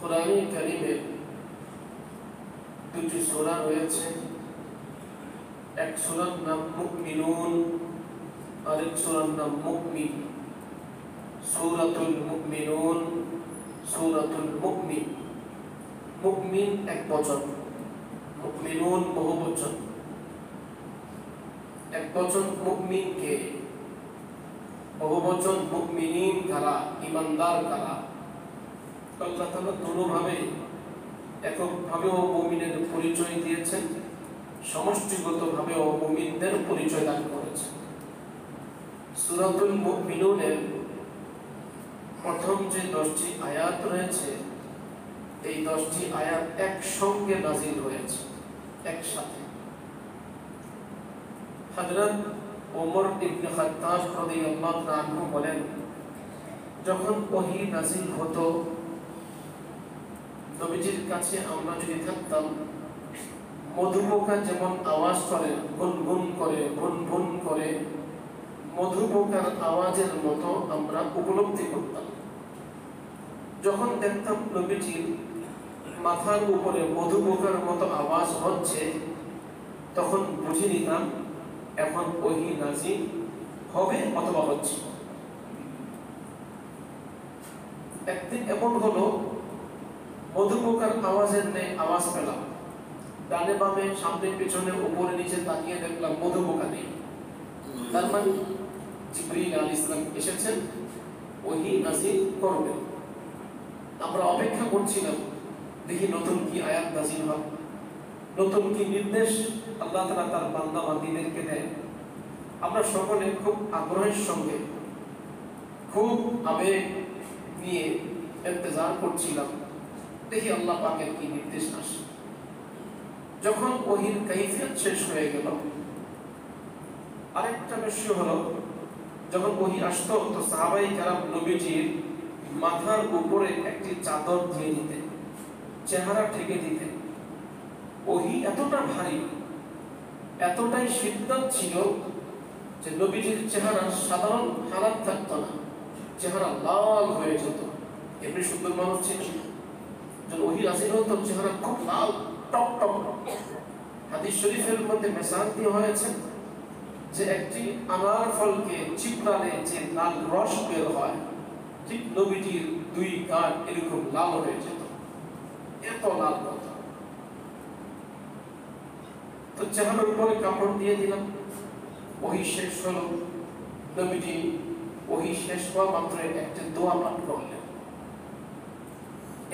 কোরআনে কারিমে দুটি সূরা রয়েছে। এক সূরার নাম মুমিনুন, আরেক সূরার নাম মুমিন। সূরাতুল মুমিনুন, সূরাতুল মুমিন। মুমিন একবচন, মুমিনুন বহুবচন। একবচন মুমিনকে, বহুবচন মুমিনিন কারা, ঈমানদার কারা। আল্লাহ তাআলা দুভাবে, এককভাবেও মুমিনের পরিচয় দিয়েছেন, সমষ্টিগতভাবেও মুমিনদের পরিচয় দান করেছেন। সূরাতুল মুমিনুনের প্রথম যে 10টি আয়াত রয়েছে, এই 10টি আয়াত একসঙ্গে নাযিল হয়েছে, একসাথে। হযরত ওমর ইবনে খাত্তাব রাদিয়াল্লাহু তাআলা আনহু বলেন, যখন ওহী নাযিল হতো, নবীজির কাছে আমরা যদি থাকতাম, মধুপোকা যেমন আওয়াজ করে, গুনগুন করে, ভুনভুন করে, মধুপোকার আওয়াজের মতো আমরা উপলব্ধি করতাম। যখন দেখতাম নবীজির মাথার উপরে মধুপোকার মতো আওয়াজ হচ্ছে, তখন বুঝে নিতাম এখন ওহী নাযিল হবে অথবা হচ্ছে। একদিন এমন হলো, মধুপোকার আওয়াজের নেই আওয়াজ পেলাম, ডানে বামে সামনে পিছনে উপরে নিচে তাকিয়ে দেখলাম মধুপোকা নেই। তার মানে জিবরীল আলাইহিস সালাম এসেছেন, ওহী নাযিল করবেন। আমরা অপেক্ষা করছিলাম, দেখি নতুন কি আয়াত নাযিল হবে, নতুন কি নির্দেশ আল্লাহ তাআলা তার বান্দা বান্দীদেরকে দেয়। আমরা সকলে খুব আগ্রহের সঙ্গে, খুব আবেগ নিয়ে ইন্তজার করছিলাম, দেখি আল্লাহ পাকের কি নির্দেশ আসে। যখন ওহীর কাইফিয়ত শেষ হয়ে গেল, আরেকটা বিষয় হলো, যখন ওহী আসতো তো সাহাবায়ে কেরাম নবীজির মাথার উপরে একটি চাদর দিয়ে দিতেন, চেহারা ঢেকে দিতেন। ওহী এতটা ভারী, এতটাই শিদ্দত ছিল যে নবীজির চেহারা সাধারণ হালাত থাকতো না, চেহারা লাল হয়ে যেত। এমনি সুন্দর মানুষ ছিল, যখন ওহী নাযিল হতো চেহারা খুব লাল টক টক। হাদিস শরীফের মধ্যে মেসাল দিয়ে হয়েছে যে একটি আনার ফলকে চিপড়ালে যে লাল রস বের হয়, ঠিক নবীজির দুই কান এরকম লাল হয়ে যেত, এত লাল হতো। তো চেহারার উপরে কাপড় দিয়ে দিলাম, ওহী শেষ হলো। নবীজি ওহী শেষ হওয়া মাত্র একটা দোয়া পাঠ করলেন,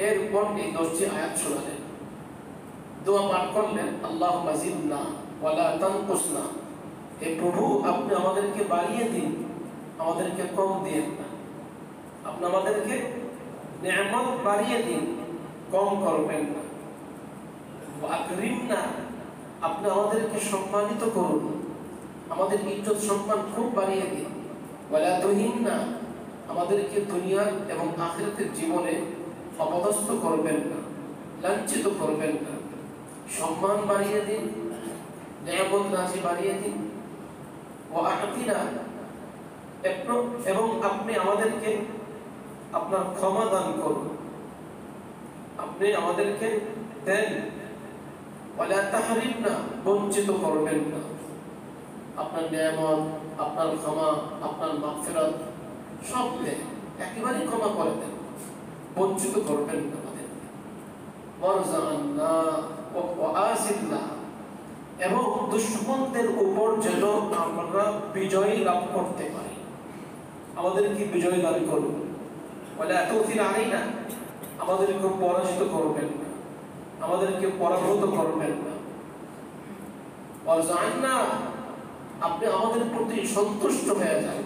এরপর এই 10টি আয়াত শোনালেন। দোয়া পাঠ করলেন, আল্লাহুম্মা জিদনা ওয়ালা তানকুসনা। হে প্রভু, আপনি আমাদেরকে বাড়িয়ে দিন, আমাদেরকে কম দিয়েন না। আপনি আমাদেরকে নিয়ামত বাড়িয়ে দিন, কম করবেন না। ওয়া আকরিমনা, আপনি আমাদেরকে সম্মানিত করুন, আমাদের ইজ্জত সম্মান খুব বাড়িয়ে দিন। ওয়ালা তুহিননা, আমাদেরকে দুনিয়ার এবং আখিরাতের জীবনে অপদস্থ করবেন না, লাঞ্ছিত করবেন না। সম্মান বাড়িয়ে দিন, নিয়ামত রাজি বাড়িয়ে দিন। ওয়া আতিনা, এবং আপনি আমাদেরকে আপনার ক্ষমা দান করুন, আপনি আমাদেরকে দেন। ওয়ালা তাহরিমনা, বঞ্চিত করবেন না। আপনার নিয়ামত, আপনার ক্ষমা, আপনার মাগফিরাত সব দেন, একেবারেই ক্ষমা করে দেন, বঞ্চিত করবেন না আমাদেরকে। ওয়ারযা'না ওয়া আসিলনা, এবং দুশমনদের উপর যেন আমরা বিজয় লাভ করতে পারি, আমাদেরকে বিজয় দান করুন। ওয়ালা তুসির আলাইনা, আমাদেরকে পরাজিত করবেন না, আমাদেরকে পরাভূত করবেন না। ওয়ারযা'না, আপনি আমাদের প্রতি সন্তুষ্ট হয়ে যান।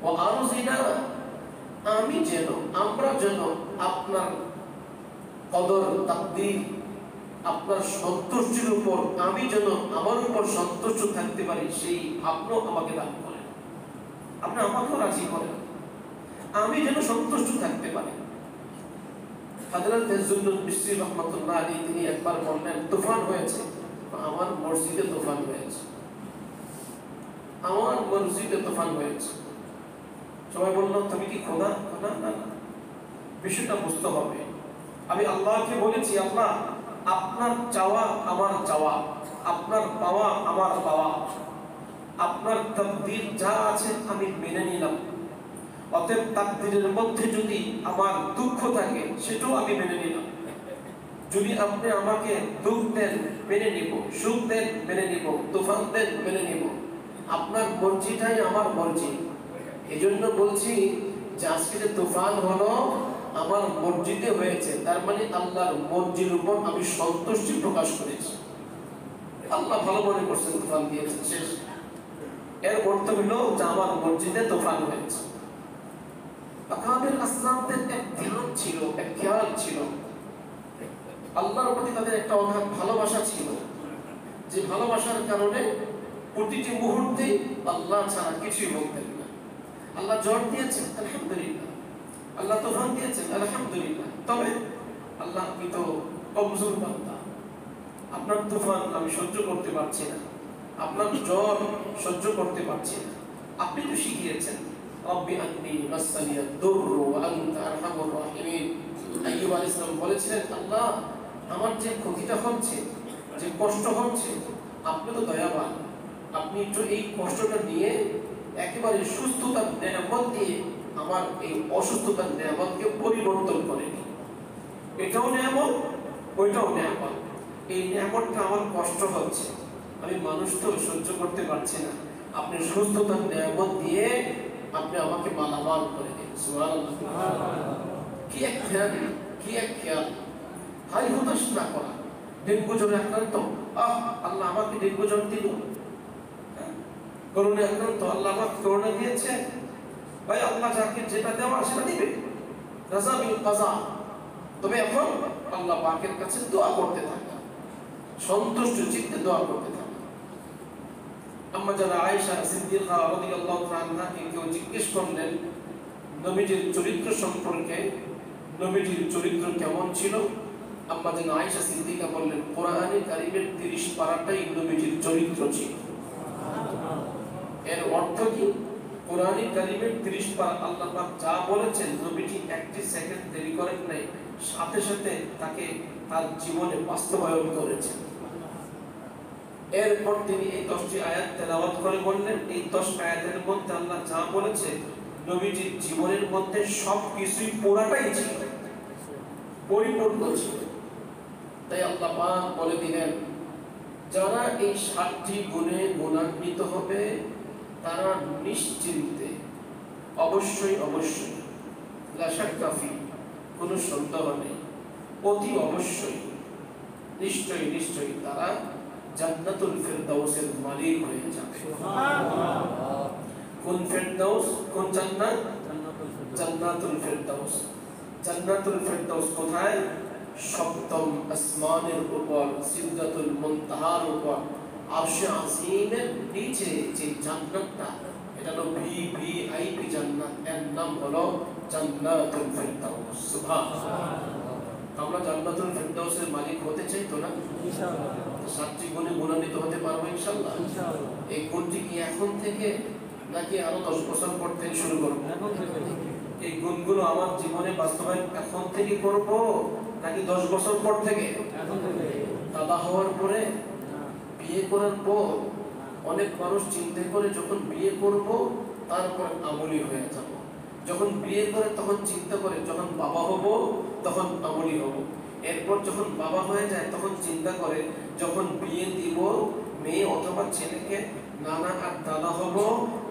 ওয়া আরজিনা, আমরা যেন আপনার কদর তাকদীর, আপনার সন্তুষ্টির উপর আমি যেন আমার উপর সন্তুষ্ট থাকতে পারি, সেই ভাবনাও আমাকে দান করেন। আপনি আমাকেও রাজি করেন, আমি যেন সন্তুষ্ট থাকতে পারি। হযরত তাজুদ্দুল বিসরি রাহমাতুল্লাহ আলাইহি তিনি একবার বললেন, তুফান হয়েছে, আমার মসজিদে তুফান হয়েছে, আমার মসজিদে তুফান হয়েছে। সবাই বলল, তুমি কি খোদা? না, বিষয়টা বুঝতে হবে। আমি আল্লাহকে বলেছি, আল্লাহ আপনার চাওয়া আমার চাওয়া, আপনার পাওয়া আমার পাওয়া, আপনার তাকদীর যা আছে আমি মেনে নিলাম। অতএব তাকদীরের মধ্যে যদি আমার দুঃখ থাকে সেটাও আমি মেনে নিলাম। যদি আপনি আমাকে দুঃখ দেন মেনে নিব, সুখ দেন মেনে নিব, তুফান দেন মেনে নিব। আপনার মর্জিটাই আমার মর্জি। এজন্য বলছি যে আজকে যে তুফান হলো আমার মর্জিতে হয়েছে, তার মানে আল্লাহর মর্জির উপর আমি সন্তুষ্টি প্রকাশ করেছি। আল্লাহ ভালো মনে করছেন, তুফান দিয়েছেন, শেষ। এর অর্থ হলো যে আমার মসজিদে তুফান হয়েছে। আকাবের আসলামদের এক ধ্যান ছিল, এক খেয়াল ছিল, আল্লাহর প্রতি তাদের একটা অগাধ ভালোবাসা ছিল, যে ভালোবাসার কারণে প্রতিটি মুহূর্তে আল্লাহ ছাড়া কিছুই বলতেন না। আল্লাহ জ্বর দিয়েছেন, আলহামদুলিল্লাহ। আল্লাহ তুফান দিয়েছেন, আলহামদুলিল্লাহ। তবে আল্লাহ, আপনি তো কমজোর বান্দা, আপনার তুফান আমি সহ্য করতে পারছি না, আপনার জ্বর সহ্য করতে পারছি না। আপনি তো শিখিয়েছেন, রব্বি আন্নি মাসানিয়া দুররু ওয়া আনতা আরহামুর রাহিমিন। আইয়ুব আলাইহিস সালাম বলেছিলেন, আল্লাহ আমার যে ক্ষতিটা হচ্ছে, যে কষ্ট হচ্ছে, আপনি তো দয়াবান, আপনি একটু এই কষ্টটা নিয়ে একেবারে সুস্থতার নিয়ামত দিয়ে আমার এই অসুস্থতার নিয়ামতকে পরিবর্তন করে দিন। এটাও নিয়ামত, ওইটাও নিয়ামত। এই নিয়ামতটা আমার কষ্ট হচ্ছে, আমি মানুষ তো সহ্য করতে পারছি না, আপনি সুস্থতার নিয়ামত দিয়ে আপনি আমাকে মালামাল করে দিন। সুবহানাল্লাহ। কি এক খেয়াল, কি এক খেয়াল। হাই হতাশ না করা। ডেঙ্গু জ্বরে আক্রান্ত, আল্লাহ আমাকে ডেঙ্গু জ্বর দিল। করোনা আক্রান্ত, আল্লাহ আমাকে করোনা দিয়েছে। ভাই, আল্লাহ যাকে যেটা দেওয়া সেটা দিবে, রাজা বিল কাজা। তবে এখন আল্লাহ পাকের কাছে দোয়া করতে থাকা, সন্তুষ্ট চিত্তে দোয়া করতে থাকা। আম্মা জানা আয়েশা সিদ্দিকা রাদিয়াল্লাহু তাআলা আনহাকে কেউ জিজ্ঞেস করলেন নবীজির চরিত্র সম্পর্কে, নবীজির চরিত্র কেমন ছিল? আম্মা জানা আয়েশা সিদ্দিকা বললেন, কোরআনে কারীমের 30 পারাটাই নবীজির চরিত্র ছিল। এর অর্থ কি? কোরআনে কারীমের 30 পারা আল্লাহ পাক যা বলেছেন, নবীজি একটি সেকেন্ড দেরি করেন নাই, সাথে সাথে তাকে তার জীবনে বাস্তবায়ন করেছেন। এরপর তিনি এই 10টি আয়াত তেলাওয়াত করে বললেন, এই 10 আয়াতের মধ্যে আল্লাহ যা বলেছে নবীজির জীবনের মধ্যে সবকিছুই পুরাটাই ছিল, পরিপূর্ণ ছিল। তাই আল্লাহ পাক বলে দিলেন, যারা এই 7টি গুণে গুণান্বিত হবে তারা নিশ্চিন্তে, অবশ্যই অবশ্যই, লা শাক্কা ফি, কোনো সন্দেহ নেই, অতি অবশ্যই, নিশ্চয়ই নিশ্চয়ই তারা জান্নাতুল ফিরদাউসের মালিক হয়ে যাবে। সুবহানাল্লাহ। কোন ফিরদাউস? কোন জান্নাত? জান্নাতুল ফিরদাউস। জান্নাতুল ফিরদাউস কোথায়? সপ্তম আসমানের উপর, সিদরাতুল মুনতাহার উপর, আরশে আজিমের নিচে যে জান্নাতটা, এটা হলো ভিভিআইপি জান্নাত, এর নাম হলো জান্নাতুল ফিরদাউস। সুবহানাল্লাহ। আমরা জান্নাতুল ফিরদাউসের মালিক হতে চাই তো না? ইনশাআল্লাহ। 7টি গুণে গুণান্বিত হতে পারবো ইনশাআল্লাহ। ইনশাআল্লাহ। এই গুণটি কি এখন থেকে নাকি আরো 10 বছর পর থেকে শুরু করব? এখন থেকে। এই গুণগুলো আমার জীবনে বাস্তবায়ন এখন থেকে করব নাকি 10 বছর পর থেকে? এখন থেকে। দাদা হওয়ার পরে, বিয়ে করার পর অনেক মানুষ চিন্তা করে যখন বিয়ে করব তারপর আমলি হয়ে যাব। যখন বিয়ে করে তখন চিন্তা করে যখন বাবা হব তখন আমলি হব। এরপর যখন বাবা হয়ে যায় তখন চিন্তা করে যখন বিয়ে দিব মেয়ে অথবা ছেলেকে, নানা আর দাদা হব,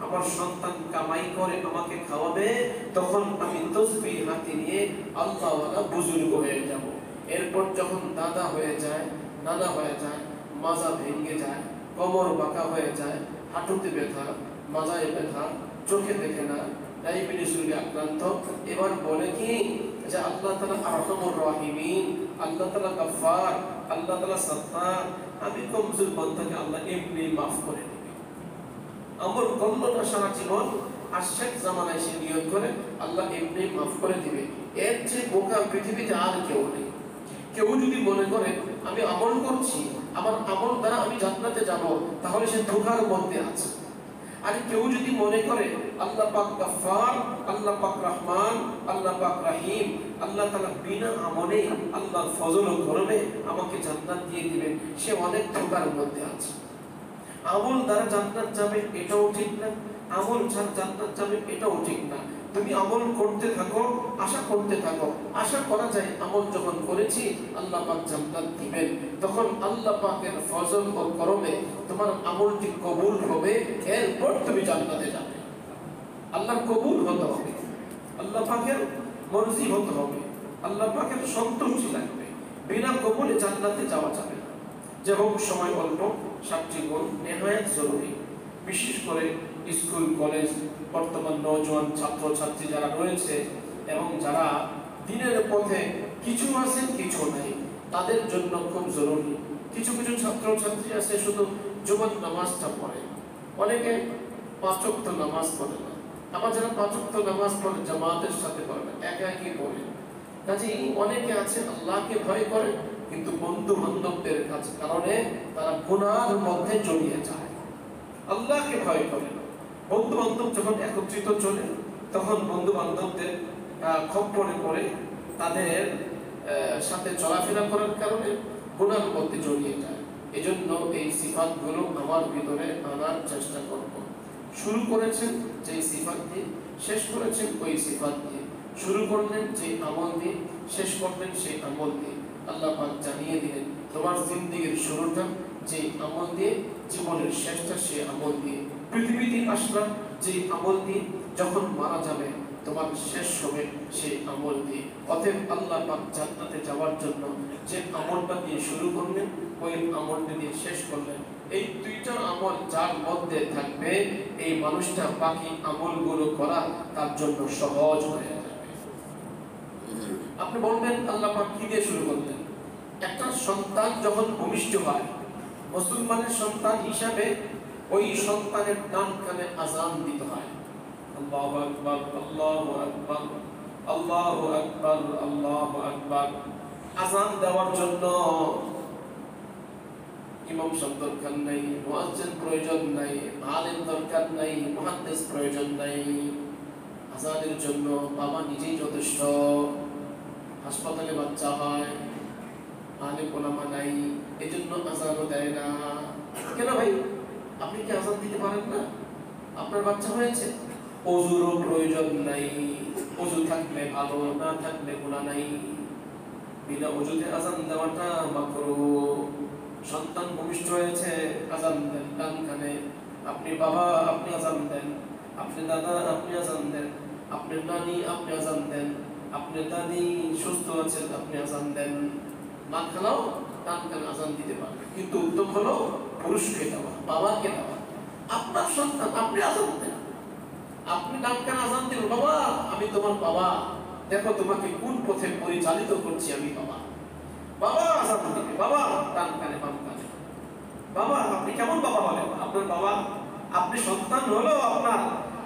আমার সন্তান কামাই করে আমাকে খাওয়াবে, তখন আমি তাসবিহ হাতে নিয়ে আল্লাহওয়ালা বুজুর্গ হয়ে যাব। এরপর যখন দাদা হয়ে যায়, নানা হয়ে যায়, মাজা ভেঙে যায়, কোমর বাঁকা হয়ে যায়, হাঁটুতে ব্যথা, মাজায় ব্যথা, চোখে দেখে না, ডায়াবেটিস রোগে আক্রান্ত, এবার বলে কি যে আল্লাহ তাআলা আরহামুর রাহিমিন, আল্লাহ তাআলা গফফার, আল্লাহ তাআলা সত্তার, আমি কমজোর বান্দাকে আল্লাহ এমনি মাফ করে দিবে। আমল করলো না সারা জীবন, আর শেষ জামানায় সে নিয়ত করে আল্লাহ এমনি মাফ করে দিবে। এর যে বোকা পৃথিবীতে আর কেউ নেই। কেউ যদি মনে করে আমি আমল করছি, আমার আমল দ্বারা আমি জান্নাতে যাব, তাহলে সে ধোঁকার মধ্যে আছে। আর কেউ যদি মনে করে আল্লাহ পাক গফফার, আল্লাহ পাক রহমান, আল্লাহ পাক রহিম। আল্লাহ তাআলা বিনা আমলে আল্লাহর ফজল ও করমে আমাকে জান্নাত দিয়ে দিবেন, সে অনেক ধোঁকার মধ্যে আছে। আমল দ্বারা জান্নাত যাবে এটাও ঠিক না, আমল ছাড়া জান্নাত যাবে এটাও ঠিক না। তুমি আমল করতে থাকো, আশা করতে থাকো। আশা করা যায় আমল যখন করেছি আল্লাহ পাক জান্নাত দিবেন, তখন আল্লাহ পাকের ফজল ও করমে তোমার আমলটি কবুল হবে, এরপর তুমি জান্নাতে যাবে। আল্লাহর কবুল হতে হবে, আল্লাহ পাকের মর্জি হতে হবে, আল্লাহ পাকের সন্তুষ্টি লাগবে। বিনা কবুলে জান্নাতে যাওয়া যাবে না। যে হোক সময় অল্প, সাতটি গুণ নেহায়েত জরুরি। বিশেষ করে স্কুল কলেজ বর্তমান নওজোয়ান ছাত্র ছাত্রী যারা রয়েছে এবং যারা দিনের পথে কিছু আছে কিছু নাই, তাদের জন্য খুব জরুরি। কিছু কিছু ছাত্র ছাত্রী আছে শুধু জুমার নামাজটা পড়ে, অনেকে পাঁচ ওয়াক্ত নামাজ পড়ে না। আবার যারা পাঁচ ওয়াক্ত নামাজ পড়ে জামাতের সাথে পড়ে না, একা একই পড়ে। কাজেই অনেকে আছে আল্লাহকে ভয় করে কিন্তু বন্ধু বান্ধবদের কারণে তারা গুনার মধ্যে জড়িয়ে যায়। আল্লাহকে ভয় করে না, বন্ধু বান্ধব যখন একত্রিত চলে তখন বন্ধু বান্ধবদের খপ্পরে পড়ে তাদের সাথে চলাফেরা করার কারণে গুনার মধ্যে জড়িয়ে যায়। এজন্য এই সিফাতগুলো আমার ভিতরে আনার চেষ্টা করব। শুরু করেছেন যে সিফাত দিয়ে, শেষ করেছেন ওই সিফাত দিয়ে। শুরু করলেন যে আমল দিয়ে, শেষ করলেন সেই আমল দিয়ে। আল্লাহ পাক জানিয়ে দিলেন তোমার জিন্দেগির শুরুটা যে আমল দিয়ে, জীবনের শেষটা সে আমল দিয়ে। পৃথিবীতে আসলাম যে আমল দিয়ে, যখন মারা যাবে তোমার শেষ হবে সেই আমল দিয়ে। অতএব আল্লাহ পাক জান্নাতে যাওয়ার জন্য যে আমলটা দিয়ে শুরু করলেন ওই আমলটা দিয়ে শেষ করলেন। এই দুইটা আমল যার মধ্যে থাকবে এই মানুষটা বাকি আমলগুলো করা তার জন্য সহজ হয়ে যাবে। আপনি বলবেন আল্লাহ পাক কি দিয়ে শুরু করলেন? একটা সন্তান যখন ভূমিষ্ঠ হয়, মুসলমানের সন্তান হিসাবে ওই সন্তানের ডান কানে আযান দিতে হয়। আল্লাহু আকবার, আল্লাহু আকবার, আল্লাহু আকবার, আল্লাহু আকবার। আযান দেওয়ার জন্য ইমাম সাহেব দরকার নাই, মুয়াজ্জিন প্রয়োজন নাই, আলেম দরকার নাই, মুহাদ্দিস প্রয়োজন নাই। আযানের জন্য বাবা নিজেই যথেষ্ট। হাসপাতালে বাচ্চা হয়, আলেম ওলামা নাই, এজন্য আযানও দেয় না। কেন ভাই, আপনি কি আযান দিতে পারেন না? আপনার বাচ্চা হয়েছে, ওযুরও প্রয়োজন নাই। ওযু থাকলে ভালো, না থাকলে গুনাহ নাই। বিনা ওযুতে আযান দেওয়াটা মাকরুহ। সন্তান ভূমিষ্ঠ হয়েছে, আযান দেন ডান কানে। আপনি বাবা, আপনি আযান দেন। আপনি দাদা, আপনি আযান দেন। আপনি নানি, আপনি আযান দেন। আপনি দাদি সুস্থ আছেন, আপনি আযান দেন। মা খালাও ডান কানে আযান দিতে পারবে, কিন্তু উত্তম হলো পুরুষকে দেওয়া, বাবাকে দেওয়া। আপনার সন্তান, আপনি আযান দেন। আপনি ডান কানে আযান দিন, বাবা আমি তোমার বাবা, দেখো তোমাকে কোন পথে পরিচালিত করছি আমি বাবা। বাবা আযান দিবে, বাবা ডান কানে বাম কানে। বাবা আপনি কেমন বাবা হলেন? আপনার বাবা, আপনি সন্তান হলো আপনার,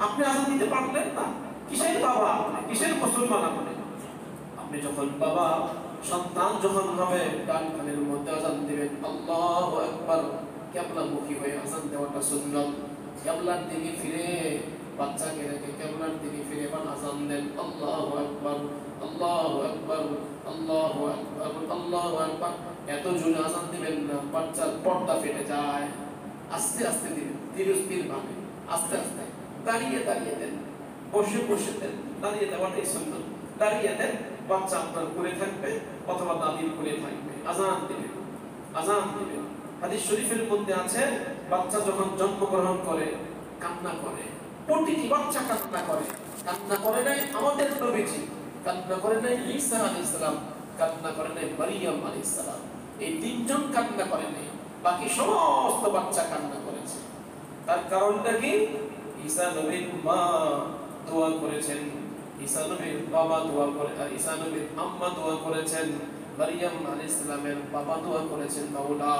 আপনি আযান দিতে পারলেন না, কিসের বাবা আপনি, কিসের মুসলমান আপনি? আপনি যখন বাবা, সন্তান যখন হবে ডান কানের মধ্যে আযান দিবেন। আল্লাহু আকবার, কিবলামুখী হয়ে আযান দেওয়াটা সুন্নাত। কিবলার দিকে ফিরে বাচ্চাকে রেখে কিবলার দিকে ফিরে আযান দেন। আল্লাহু আকবার, আল্লাহু আকবার, আল্লাহু আকবার, আল্লাহু আকবার। এত জোরে আযান দিবেন না, বাচ্চার পর্দা ফেটে যায়। আস্তে আস্তে দিবেন, ধীরে স্থির ভাবে, আস্তে আস্তে। দাঁড়িয়ে দাঁড়িয়ে দেন, বসে বসে দেন। দাঁড়িয়ে দেওয়াটাই সুন্নাত। দাঁড়িয়ে দেন, বাচ্চা আপনার কোলে থাকবে অথবা দাদির কোলে থাকবে। আযান দিবেন, আযান দিবেন। হাদিস শরীফের মধ্যে আছে, বাচ্চা যখন জন্মগ্রহণ করে কান্না করে, প্রতিটি বাচ্চা কান্না করে। কান্না করে নাই আমাদের নবীজি, কান্না করে নাই ঈসা আলাইহিস সালাম, কান্না করে নাই মারিয়াম আলাইহিস সালাম। এই তিনজন কান্না করে নাই, বাকি সমস্ত বাচ্চা কান্না করেছে। তার কারণটা কি? ঈসা নবীর মা দোয়া করেছেন, ঈসা নবীর বাবা দোয়া করে, আর ঈসা নবীর আম্মা দোয়া করেছেন, মারিয়াম আলাইহিস সালামের বাবা দোয়া করেছেন, মাওলা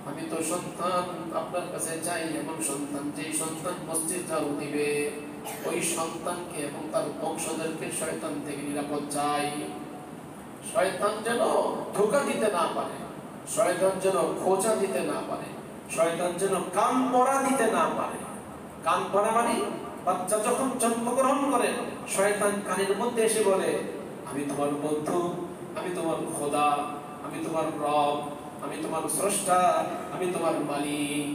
আমি তো সন্তান আপনার কাছে চাই, এমন সন্তান যেই সন্তান মসজিদ ঝাড়ু দিবে, ওই সন্তানকে এবং তার বংশধরকে শয়তান থেকে নিরাপদ চাই। শয়তান যেন ধোঁকা দিতে না পারে, শয়তান যেন খোঁচা দিতে না পারে, শয়তান যেন কান পড়া দিতে না পারে। কান পড়া মানে বাচ্চা যখন জন্মগ্রহণ করে শয়তান কানের মধ্যে এসে বলে, আমি তোমার বন্ধু, আমি তোমার খোদা, আমি তোমার রব, আমি তোমার স্রষ্টা, আমি তোমার মালিক।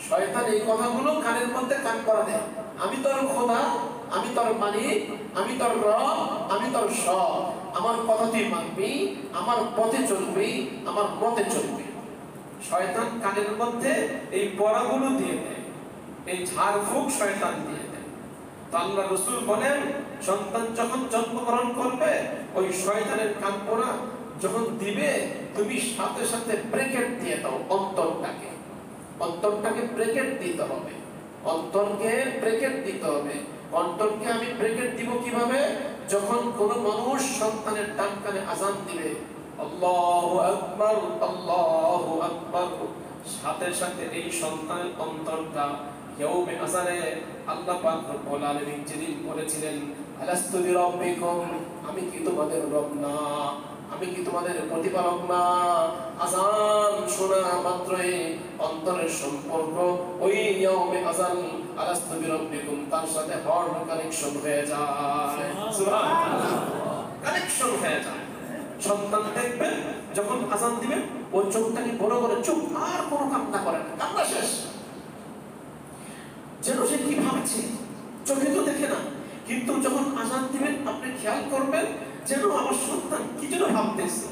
শয়তান এই কথাগুলো কানের মধ্যে কান করা দেয়। আমি তোর খোদা, আমি তোর মালিক, আমি তোর রব, আমি তোর সব। আমার কথা তুই মানবি, আমার পথে চলবি, আমার মতে চলবি। শয়তান কানের মধ্যে এই পড়াগুলো দিয়ে দেয়, এই ঝাড়ফুঁক শয়তান দিয়ে দেয়। তো আল্লাহ রাসূল বলেন, সন্তান যখন জন্মগ্রহণ করবে ওই শয়তানের কান পড়া যখন দিবে, তুমি সাথে সাথে ব্রেকেট দিয়ে দাও। অন্তরটাকে ব্রেকেট দিতে হবে, অন্তরকে ব্রেকেট দিতে হবে। অন্তরকে আমি ব্রেকেট দিব কিভাবে? যখন কোন মানুষ সন্তানের ডান কানে আযান দিবে, আল্লাহু আকবার, আল্লাহু আকবার, সাথে সাথে এই সন্তানের অন্তরটা ইয়াউমে আযানে আল্লাহ পাক রব্বুল আলামিন যেদিন বলেছিলেন, আলাস্তু বিরাব্বিকুম, আমি কি তোমাদের রব না, আমি কি তোমাদের প্রতিপালক না? আযান শোনা মাত্রই অন্তরের সম্পর্ক ওই ইয়াউমে আযান আলাস্তু বিরাব্বিকুম তার সাথে হর্ন কানেকশন হয়ে যায়। সুবহানাল্লাহ, কানেকশন হয়ে যায়। সন্তান দেখবেন যখন আযান দিবেন ও চোখটাকে বড় করে চুপ, আর কোনো কান্না করে না, কান্না শেষ। যেন সে কি ভাবছে, চোখে তো দেখে না, কিন্তু যখন আযান দিবেন আপনি খেয়াল করবেন যেন আমার সন্তান কি যেন ভাবতেছে,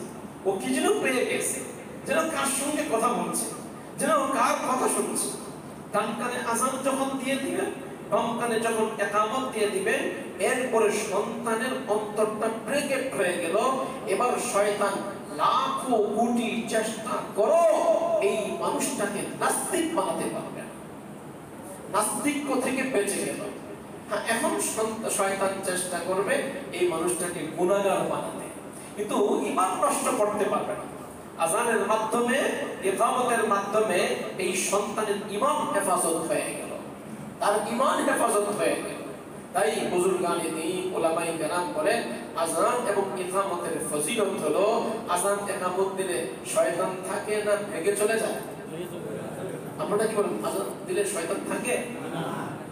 ও কি যেন পেয়ে গেছে, যেন কার সঙ্গে কথা বলছে, যেন কার কথা শুনছে। ডান কানে আযান যখন দিয়ে দিবেন, বাম কানে যখন ইকামত দিয়ে দিবেন, এরপরে সন্তানের অন্তরটা ব্রেকেট হয়ে গেল। এবার শয়তান লাখো কোটি চেষ্টা করো এই মানুষটাকে নাস্তিক বানাতে পারবে না, নাস্তিক্য থেকে বেঁচে গেল। হ্যাঁ, এখন শয়তান চেষ্টা করবে এই মানুষটাকে গুনাহগার বানাতে, কিন্তু ঈমান নষ্ট করতে পারবে না। আযানের মাধ্যমে, ইকামতের মাধ্যমে এই সন্তানের ঈমান হেফাজত হয়ে গেল, তার ঈমান হেফাজত হয়ে গেল। তাই বুজুর্গানে দ্বীন উলামায়ে কেরাম বলেন, আযান এবং ইকামতের ফজিলত হলো, আযান ইকামত দিলে শয়তান থাকে না, ভেগে চলে যায়। আপনারা কি বলেন, আযান দিলে শয়তান থাকে না?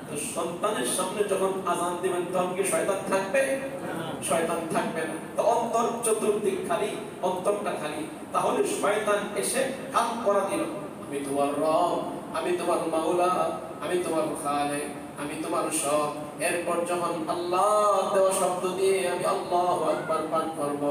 তো সন্তানের সামনে যখন আযান দিবেন তখন কি শয়তান থাকবে? শয়তান থাকবে না। তো অন্তর চতুর্দিক খালি, অন্তরটা খালি। তাহলে শয়তান এসে কান করা দিল, আমি তোমার রব, আমি তোমার মাওলা, আমি তোমার খালেক, আমি তোমার সব। এরপর যখন আল্লাহ দেওয়া শব্দ দিয়ে আমি আল্লাহু আকবার পাঠ করব,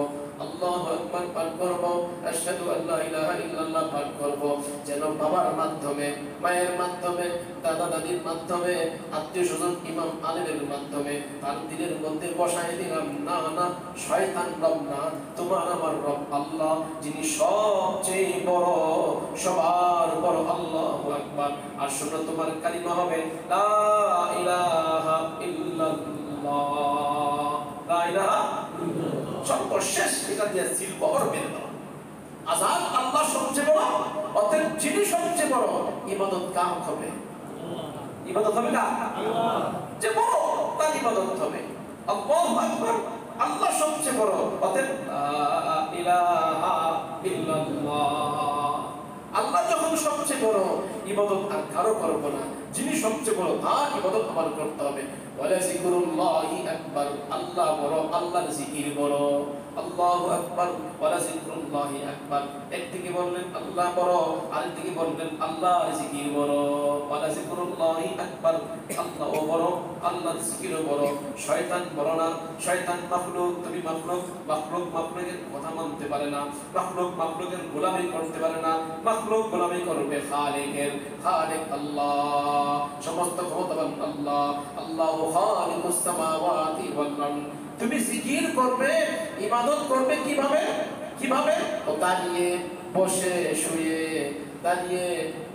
আল্লাহু আকবার পাঠ করব, আশহাদু আল্লা ইলাহা ইল্লাল্লাহ পাঠ করব, যেন বাবার মাধ্যমে, মায়ের মাধ্যমে, দাদা দাদির মাধ্যমে, আত্মীয়স্বজন, ইমাম আলেমের মাধ্যমে তার দিলের মধ্যে বসায় দিলাম, না না, শয়তান রব না, তোমার আমার রব আল্লাহ, যিনি সবচেয়ে বড়, সবার বড়। আল্লাহু আকবার। আর শোনো, তোমার কালিমা হবে লা ইলাহা ইল্লাল্লাহ, লা ইলাহা ইল্লাল্লাহ। সর্বশেষ এটা দিয়ে সিল কবর মেরে দাও। আযান আল্লাহ সবচেয়ে বড়, অতএব যিনি সবচেয়ে বড়, ইবাদত কার হবে? ইবাদত হবে কার? আল্লাহ। যে বড় তার ইবাদত হবে। আল্লাহু আকবার, আল্লাহ সবচেয়ে বড়, অতএব লা ইলাহা ইল্লাল্লাহ। আল্লাহ যখন সবচেয়ে বড়, ইবাদত আর কারো করব না, যিনি সবচেয়ে বড় তার ইবাদত আমার করতে হবে। ওয়ালা যিকরুল্লাহি আকবার, আল্লাহ বড়, আল্লাহর জিকির বড়। আল্লাহু আকবার, ওয়ালা যিকরুল্লাহি আকবার। একদিকে বললেন আল্লাহ বড়, আরেকদিকে বললেন আল্লাহর জিকির বড়। ওয়ালা যিকরুল্লাহি আকবার, আল্লাহ বড়, আল্লাহর জিকিরও বড়। শয়তান বড় না, শয়তান মাখলুক, তুমি মাখলুক, মাখলুক মাখলুকের কথা মানতে পারে না, মাখলুক মাখলুকের গোলামি করতে পারে না, মাখলুক গোলামি করবে খালিকের। খালিক আল্লাহ, সমস্ত ক্ষমতাবান আল্লাহ। আল্লাহু খালিকুস সামাওয়াতি ওয়াল আরদ। তুমি জিকির করবে, ইবাদত করবে কিভাবে? কিভাবে? ও দাঁড়িয়ে, বসে, শুয়ে, দাঁড়িয়ে,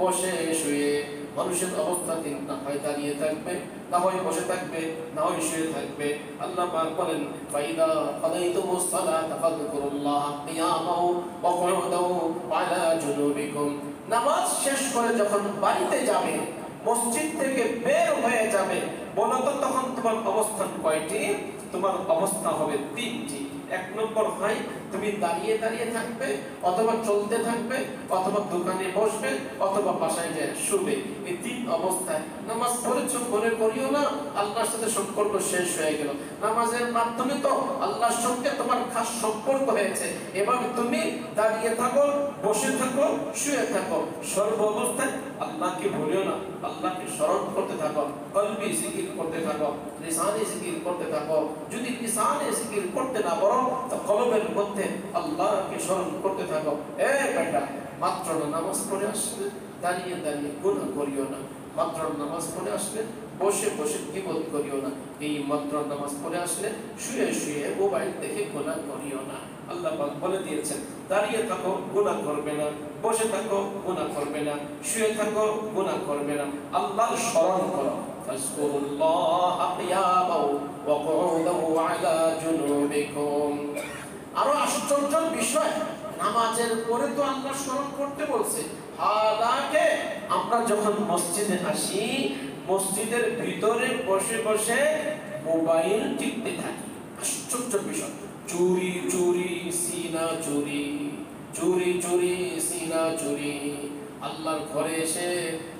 বসে, শুয়ে। মানুষের অবস্থা তিনটা, হয় দাঁড়িয়ে থাকবে, না হয় বসে থাকবে, না হয় শুয়ে থাকবে। আল্লাহ পাক বলেন, ফাইদা ফাদাইতুমুস সালাতা ফাযকুরুল্লাহ কিয়ামাও ওয়া কুউদাও ওয়া আলা জুনুবিকুম। নামাজ শেষ করে যখন বাড়িতে যাবে, মসজিদ থেকে বের হয়ে যাবে, বলো তো তখন তোমার অবস্থান কয়টি? তোমার অবস্থা হবে তিনটি। এক নম্বর হয় তুমি দাঁড়িয়ে দাঁড়িয়ে থাকবে, অথবা চলতে থাকবে, অথবা দোকানে বসবে, অথবা বাসায় যায় শুবে। এই তিন অবস্থায় নামাজ পড়েছো মনে করিও না আল্লাহর সাথে সম্পর্ক শেষ হয়ে গেল। নামাজের মাধ্যমে তো আল্লাহর সঙ্গে তোমার খাস সম্পর্ক হয়েছে। এবার তুমি দাঁড়িয়ে থাকো, বসে থাকো, শুয়ে থাকো, সর্ব অবস্থায় আল্লাহকে ভুলিও না, আল্লাহকে স্মরণ করতে থাকো, কলবি জিকির করতে থাকো, লিসানে জিকির করতে থাকো। যদি লিসানে জিকির করতে না পারো তো কলবের মধ্যে আল্লাহকে স্মরণ করতে থাকো। বেটা, মাত্র নামাজ পড়ে আসলে দাঁড়িয়ে দাঁড়িয়ে গুনাহ করিও না, মাত্র নামাজ পড়ে আসলে বসে বসে গীবত করিও না, এই মাত্র নামাজ পড়ে আসলে শুয়ে শুয়ে মোবাইল দেখে গুনাহ করিও না। আল্লাহ পাক বলে দিয়েছেন দাঁড়িয়ে থাকো গুনাহ করবে না, বসে থাকো গুনাহ করবে না, শুয়ে থাকো গুনাহ করবে না, আল্লাহর স্মরণ করো। ফাজকুরুল্লাহ কিয়ামান ওয়া কুউদান আলা জুনুবিকুম। আরো আশ্চর্যের বিষয়, নামাজের পরে তো আল্লাহ স্মরণ করতে বলছে, হালাকে আমরা যখন মসজিদে আসি মসজিদের ভিতরে বসে বসে মোবাইল টিপতে থাকি। আশ্চর্য বিষয়, চুরি চুরি সিনা চুরি, চুরি চুরি সিনা চুরি। আল্লাহর ঘরে এসে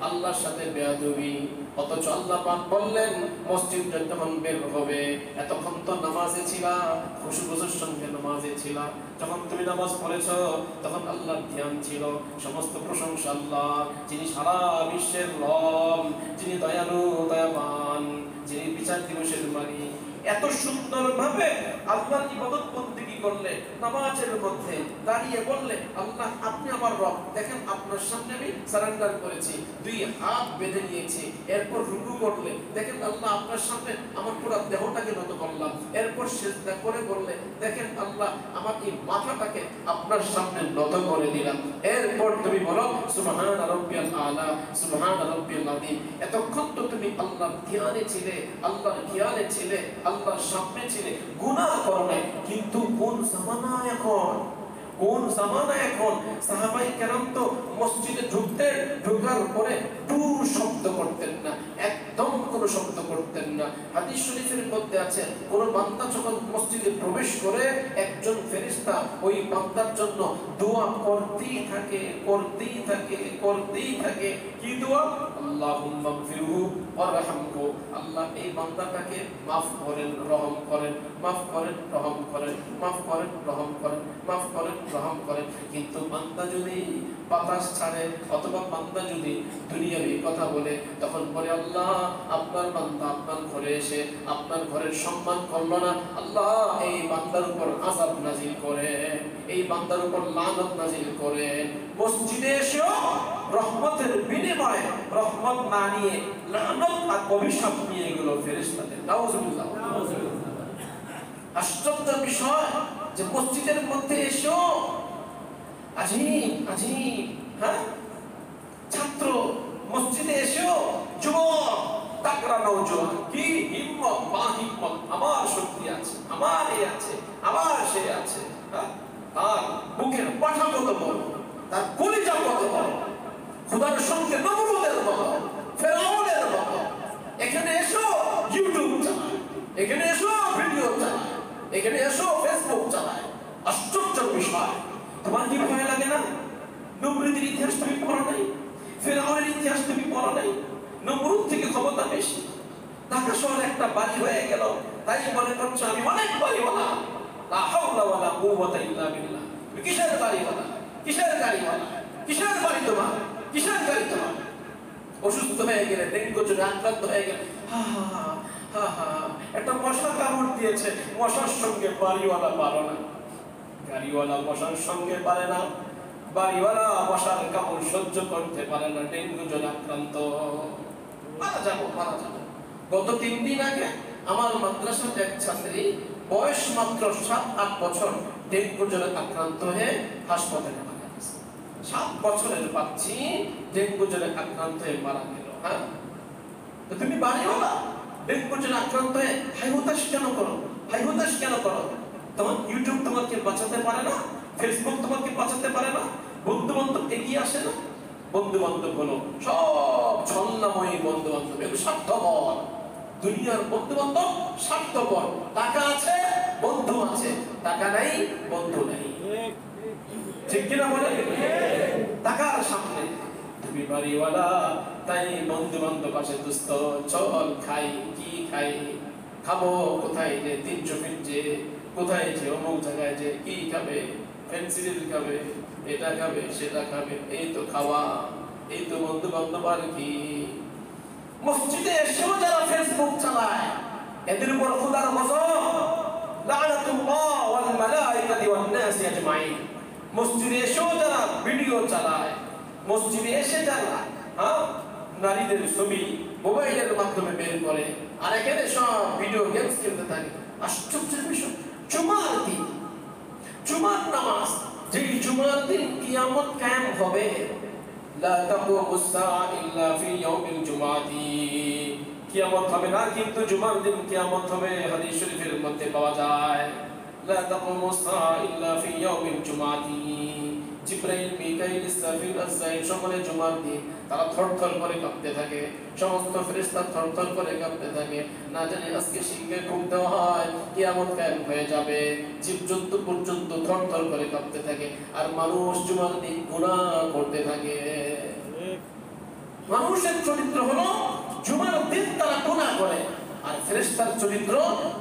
আল্লাহর সাথে বেয়াদবি। অথচ আল্লাহ পাক বললেন মসজিদ যখন বের হবে এতক্ষণ তো নামাজে ছিলা, খুশুখুশুর সঙ্গে নামাজে ছিলা। যখন তুমি নামাজ পড়েছো তখন আল্লাহর ধ্যান ছিল। সমস্ত প্রশংসা আল্লাহ, যিনি সারা বিশ্বের রব, যিনি দয়ালু দয়াবান, যিনি বিচার দিবসের মালিক। এত সুন্দরভাবে আল্লাহর ইবাদত বন্দেগী করলে, নামাজের মধ্যে দাঁড়িয়ে বললে আল্লাহ আপনি আমার রব, দেখেন আপনার সামনে আমি সারেন্ডার করেছি, দুই হাত বেঁধে নিয়েছি। এরপর রুকু করলে দেখেন আল্লাহ আপনার সামনে আমার পুরো দেহটাকে নত করলাম। এরপর সিজদা করে বললে দেখেন আল্লাহ আমার এই মাথাটাকে আপনার সামনে নত করে দিলাম। এরপর তুমি বলো সুবহান রাব্বিয়াল আলা, সুবহান রাব্বিয়াল আযীম। এতক্ষণ তো তুমি আল্লাহর ধ্যানে ছিলে, আল্লাহর জ্ঞানে ছিলে, আল্লাহর সামনে ছিলে, গুনাহ করো নাই। কিন্তু কোন জামানা এখন, কোন জামানা এখন? সাহাবায়ে কেরাম তো মসজিদে ঢোকার পরে দূর শব্দ করতেন না, একদম কোনো শব্দ করতেন না। হাদিস শরীফের মধ্যে আছে কোন বান্দা যখন মসজিদে প্রবেশ করে একজন ফেরেশতা ওই বান্দার জন্য দোয়া করতেই থাকে, করতেই থাকে, করতেই থাকে। কি দোয়া? আল্লাহুম্মা গফিরহু ওয়ারহামহু, আল্লাহ এই বান্দাটাকে মাফ করেন, রহম করেন, মাফ করেন, রহম করেন, মাফ করেন, রহম করেন, মাফ করেন, রহম করেন। কিন্তু বান্দা যদি বাতাস ছাড়ে অথবা বান্দা যদি দুনিয়াবি কথা বলে তখন বলে আল্লাহ আপনার বান্দা আপনার ঘরে এসে আপনার ঘরের সম্মান করলো না, আল্লাহ এই বান্দার উপর আযাব নাযিল করে, এই বান্দার উপর লানত নাযিল করে। মসজিদে এসেও রহমতের বিনিময়ে রহমত না নিয়ে লানত আর অভিশাপ নিয়ে গেল ফেরেশতাদের। নাউযুবিল্লাহ। আশ্চর্য বিষয় যে মসজিদের মধ্যে এসেও আজীব আজীব, হ্যাঁ, ছাত্র মসজিদে এসেও যুবক তাকরা নওজোয়ান, কি হিম্মত, মা হিম্মত, আমার শক্তি আছে, আমার এই আছে, আমার সে আছে, তার বুকের পাঠা কত বড়, তার কলিজা কত বড়, খোদার সঙ্গে নমরুদের মতো, ফেরাউনের মতো। এখানে এসো ইউটিউব চালায়, এখানে এসো ভিডিও চালায়, এখানে এসো ফেসবুক চালায়। আশ্চর্য বিষয়, তোমার কি ভয় লাগে না? নমরুদের ইতিহাস তুমি পড়ো নাই? ফেরাউনের ইতিহাস তুমি পড়ো নাই? নমরুদ থেকে ক্ষমতা বেশি। ঢাকা শহরে একটা বাড়ি হয়ে গেল, তাই মনে করছো আমি অনেক বাড়িওয়ালা। লা হাওলা ওয়ালা কুওয়াতা ইল্লা বিল্লাহ। কিসের বাড়িওয়ালা, কিসের গাড়িওয়ালা, কিসের বাড়ি তোমার, কিসের গাড়ি তোমার? অসুস্থ হয়ে গেলে, ডেঙ্গু জ্বরে আক্রান্ত হয়ে গেলে হা হা হা হা, একটা মশা কামড় দিয়েছে, মশার সঙ্গে বাড়িওয়ালা পারো না, গাড়িওয়ালা মশার সঙ্গে পারে না, বাড়িওয়ালা মশার কামড় সহ্য করতে পারে না, ডেঙ্গু জ্বরে আক্রান্ত, মারা যাবো, মারা যাবো। গত 3 দিন আগে আমার মাদ্রাসার এক ছাত্রী বয়স মাত্র 7-8 বছর ডেঙ্গু জ্বরে আক্রান্ত হয়ে হাসপাতালে মারা গেছে। 7 বছরের বাচ্চি ডেঙ্গু জ্বরে আক্রান্ত হয়ে মারা গেল। হ্যাঁ, তো তুমি বাড়িওয়ালা ডেঙ্গু জ্বরে আক্রান্ত হয়ে হাই হতাশ কেন করো, হাই হতাশ কেন করো? তোমার ইউটিউব তোমাকে বাঁচাতে পারে না, ফেসবুক তোমাকে বাঁচাতে পারে না, বন্ধু বান্ধব এগিয়ে আসে না? বন্ধু বান্ধব হলো সব ছন্নাময়ী বন্ধু বান্ধব, এগুলো স্বার্থপর। দুনিয়ার বন্ধু বান্ধব স্বার্থপর। টাকা আছে, বন্ধু আছে, টাকা নাই বন্ধু নাই। ঠিক কিনা বলে? টাকার সামনে তুমি বাড়িওয়ালা, তাই বন্ধু বান্ধব আসে, দোস্ত চল খাই, কি খাই, খাবো কোথায় যে 300 ফিট যে, কোথায় যে অমুক জায়গায় যে, কি খাবে, পেন্সিল খাবে, এটা খাবে সেটা খাবে, এই তো খাওয়া, এই তো বন্ধু বান্ধব। আর কি মসজিদে এসেও যারা ফেসবুক চালায়, এদের উপর খোদার গজব, লানাতুল্লাহ ওয়াল মালাইকাতি ওয়ান নাস আজমাইন। মসজিদে এসেও যারা ভিডিও চালায়, মসজিদে এসে যারা নারীদের ছবি মোবাইলের মাধ্যমে বের করে, আর এখানে সব ভিডিও গেমস খেলতে থাকে। আশ্চর্যের বিষয়, জুমার দিন, জুমার নামাজ, যেই জুমার দিন কিয়ামত কায়েম হবে, লা তাকুমুস সাআ ইল্লা ফি ইয়াউমিল জুমাতি, কিয়ামত হবে না কিন্তু জুমার দিন কিয়ামত হবে। হাদিস শরীফের মধ্যে পাওয়া যায়, লা তাকুমুস সাআ ইল্লা ফি ইয়াউমিল জুমাতি। জিবরাইল, মিকাইল, ইসরাফিল, আজরাইল সকলে জুমার দিন তারা থরথর করে কাঁপতে থাকে, সমস্ত ফেরেশতা থরথর করে কাঁপতে থাকে। না জানি আজকে সিংহে ঘুম দেওয়া হয়, কিয়ামত কায়েম হয়ে যাবে। জীবজন্তু পর্যন্ত থরথর করে কাঁপতে থাকে, আর মানুষ জুমার দিন গুনাহ করতে থাকে। মানুষের চরিত্র হলো জুমার দিন তারা গুনাহ করে, আর ফেরেশতার চরিত্র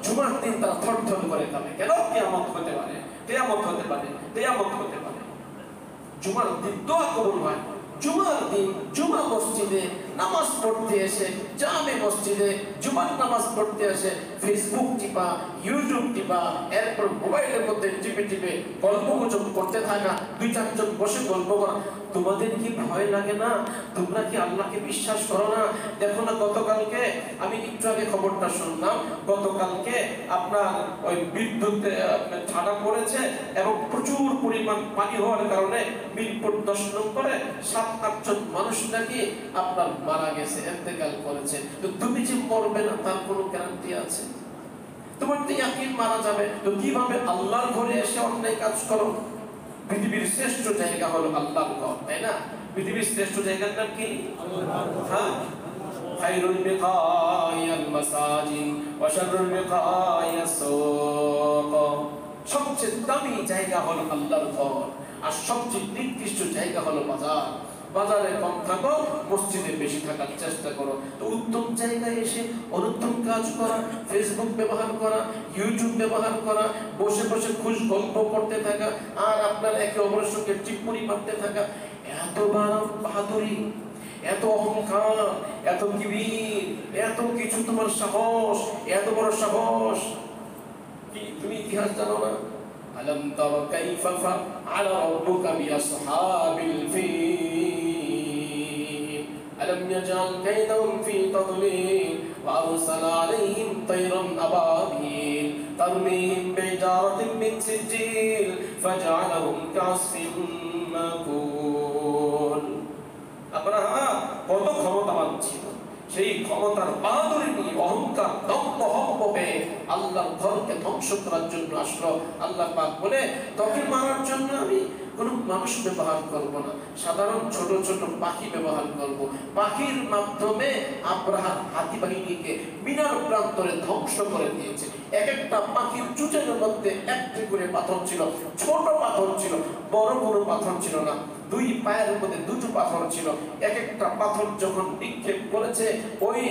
জুমার দিন তারা থরথর করে কাঁপে। কেন? কিয়ামত হতে পারে, কিয়ামত হতে পারে, কিয়ামত হতে পারে। জুমার দিন দোয়া কবুল হয়। জুমার দিন জুমা মসজিদে নামাজ পড়তে এসে, জামে মসজিদে জুমার নামাজ পড়তে এসে ফেসবুক টিপা, ইউটিউব টিপা, এরপর মোবাইলের মধ্যে টিপে টিপে গল্প গুজব করতে থাকা, 2-4 জন বসে গল্প করা। তোমাদের কি ভয় লাগে না? তোমরা কি আল্লাহকে বিশ্বাস করো না? দেখো না, গতকালকে আমি একটু আগে খবরটা শুনলাম, গতকালকে আপনার ওই বিদ্যুৎ ঠাডা পড়েছে এবং প্রচুর পরিমাণ পানি হওয়ার কারণে মিরপুর 10 নম্বরে 7-8 জন মানুষ নাকি আপনার মারা গেছে, ইন্তেকাল করেছে। তো তুমি যে মরবে না তার কোনো গ্যারান্টি আছে? তোমার তো ইয়াকিন মারা যাবে, তো কিভাবে আল্লাহর ঘরে এসে অন্যায় কাজ করো? পৃথিবীর শ্রেষ্ঠ জায়গা হলো আল্লাহর ঘর, তাই না? পৃথিবীর শ্রেষ্ঠ জায়গার নাম কি? হ্যাঁ, খায়রুল বিকায়াল মাসাজিদ ওয়া শাররুল বিকায়াস সুক। সবচেয়ে দামি জায়গা হলো আল্লাহর ঘর, আর সবচেয়ে নিকৃষ্ট জায়গা হলো বাজার। বাজারে কম থাকো, মসজিদে বেশি থাকার চেষ্টা করো। তো উত্তম জায়গায় এসে অনুত্তম কাজ করা, ফেসবুক ব্যবহার করা, ইউটিউব ব্যবহার করা, বসে বসে খুশ গল্প করতে থাকা, আর আপনার একে অপরের সঙ্গে টিপ্পনি মারতে থাকা, এত বাহাদুরি, এত অহংকার, এত কিবির, এত কিছু তোমার সাহস, এত বড় সাহস কি তুমি ইতিহাস জানো না? আলম তারা কাইফা ফাআলা রাব্বুকা বিআসহাবিল ফিল আলম ইয়াজআল কাইদাহুম ফি তাদলিল ওয়া আরসালা আলাইহিম তায়রান আবাবিল তারমিহিম বিজারাতিন মিন সিজিল ফাজআলাহুম কাসফিন মাকুল। আব্রাহা কত ক্ষমতাবান ছিল, সেই ক্ষমতার বাহাদুরি নিয়ে অহংকার দম্ভ হয়ে আল্লাহর ঘরকে ধ্বংস করার জন্য আসলো। আল্লাহ পাক বলে, তোকে মারার জন্য আমি কোনো মানুষ ব্যবহার করব না, সাধারণ ছোট ছোট পাখি ব্যবহার করব। পাখির মাধ্যমে আব্রাহার হাতি বাহিনীকে মিনার প্রান্তরে ধ্বংস করে দিয়েছে। এক একটা পাখির চুচের মধ্যে একটি করে পাথর ছিল, ছোট পাথর ছিল, বড় কোনো পাথর ছিল না। 2 পায়ের মধ্যে 2টো পাথর ছিল। এক একটা পাথর যখন নিক্ষেপ করেছে, ওই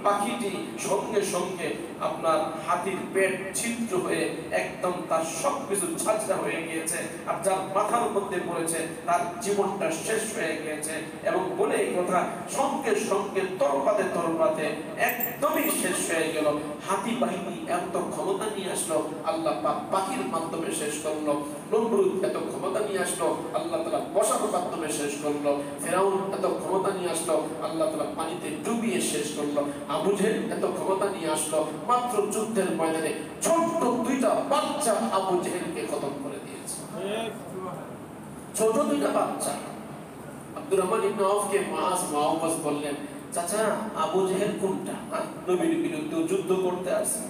পাখিটি সঙ্গে সঙ্গে আপনার হাতির পেট ছিদ্র হয়ে একদম তার সবকিছু ছাঁচড়া হয়ে গিয়েছে, আর যার মাথার মধ্যে পড়েছে তার জীবনটা শেষ হয়ে গিয়েছে। এবং বলে এই কথা, সঙ্গে সঙ্গে তরবাতে একদমই শেষ হয়ে গেল। হাতি বাহিনী এত ক্ষমতা নিয়ে আসলো, আল্লাহ পাক পাখির মাধ্যমে শেষ করলো। নমরুদ এত ক্ষমতা নিয়ে আসলো, আল্লাহ তাআলা বসার মাধ্যমে শেষ করলো। ফেরাউন এত ক্ষমতা নিয়ে আসলো, আল্লাহ তাআলা পানিতে ডুবিয়ে শেষ করলো। আবু জেহেল এত ক্ষমতা নিয়ে আসলো, মাত্র যুদ্ধের ময়দানে ছোট্ট 2টা বাচ্চা আবু জেহেলকে খতম করে দিয়েছে। ছোট 2টা বাচ্চা। আব্দুর রহমান ইবনে আওফকে মুআওয়াজ বললেন, চাচা আবু জেহেল কোনটা? নবীর বিরুদ্ধে যুদ্ধ করতে আসছে।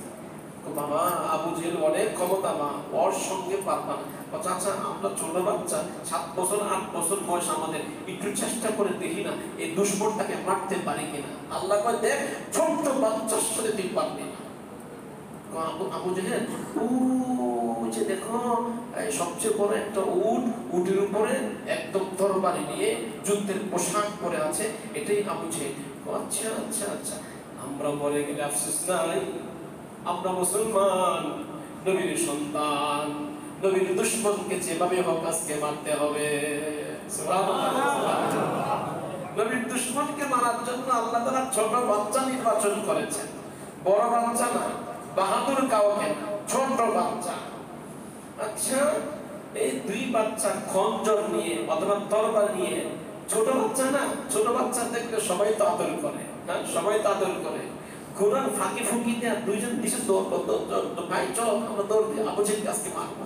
বাবা, আবু জেহেল অনেক ক্ষমতা, মা ওর সঙ্গে পারবা না। চাচা আমরা ছোট বাচ্চা, 7 বছর 8 বছর বয়স আমাদের, একটু চেষ্টা করে দেখি না এই দুশমনটাকে মারতে পারি কিনা। আল্লাহ কয়, দেখ ছোট্ট বাচ্চার সাথে তুই পারবি না। আবু জেহেল, ও যে দেখো সবচেয়ে বড় একটা উট, উটের উপরে একদম তরবারি নিয়ে যুদ্ধের পোশাক পরে আছে, এটাই আবু জেহেল। আচ্ছা আচ্ছা আচ্ছা, আমরা মরে গেলে আফসোস নাই, আমরা মুসলমান, নবীর সন্তান, নবীর দুশমনকে যেভাবে হোক আজকে মারতে হবে। নবীর দুশমনকে মারার জন্য আল্লাহ তাআলা ছোট বাচ্চা নির্বাচন করেছেন, বড় বাচ্চা না, বাহাদুর কাউকে না, ছোট বাচ্চা। আচ্ছা, এই দুই বাচ্চা খঞ্জর নিয়ে অথবা তরবার নিয়ে, ছোট বাচ্চা না, ছোট বাচ্চা দেখলে সবাই তো আদর করে, হ্যাঁ সবাই তো আদর করে। ঘোড়ার ফাঁকি ফুঁকি দেওয়া দুইজন বিশেষ ভাই চলো আমরা দৌড় দিই, আবু জেহেলকে আজকে মারবো,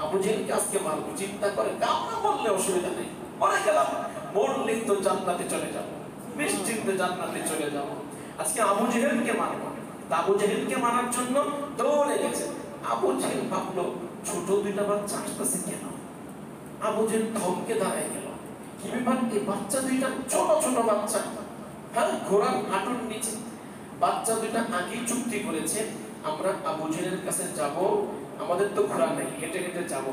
আবু জেহেলকে আজকে মারবো। চিন্তা করে কামনা করলে অসুবিধা নেই, মরে গেলাম, মরলেই তো জান্নাতে চলে যাবো, নিশ্চিন্তে জান্নাতে চলে যাবো। আজকে আবু জেহেলকে মারবো। আবু জেহেলকে মারার জন্য দৌড়ে গেছে। আবু জেহেল ভাবলো ছোট দুইটা বাচ্চা আসতেছে কেন, আবু জেহেল থমকে দাঁড়ায় গেল। কি ব্যাপার, এই বাচ্চা দুইটা ছোট ছোট বাচ্চা, হ্যাঁ ঘোড়ার হাঁটুর নিচে। বাচ্চা দুইটা আগেই চুক্তি করেছে, আমরা আবু জেহেলের কাছে যাব, আমাদের তো ঘোড়া নেই, হেঁটে হেঁটে যাব।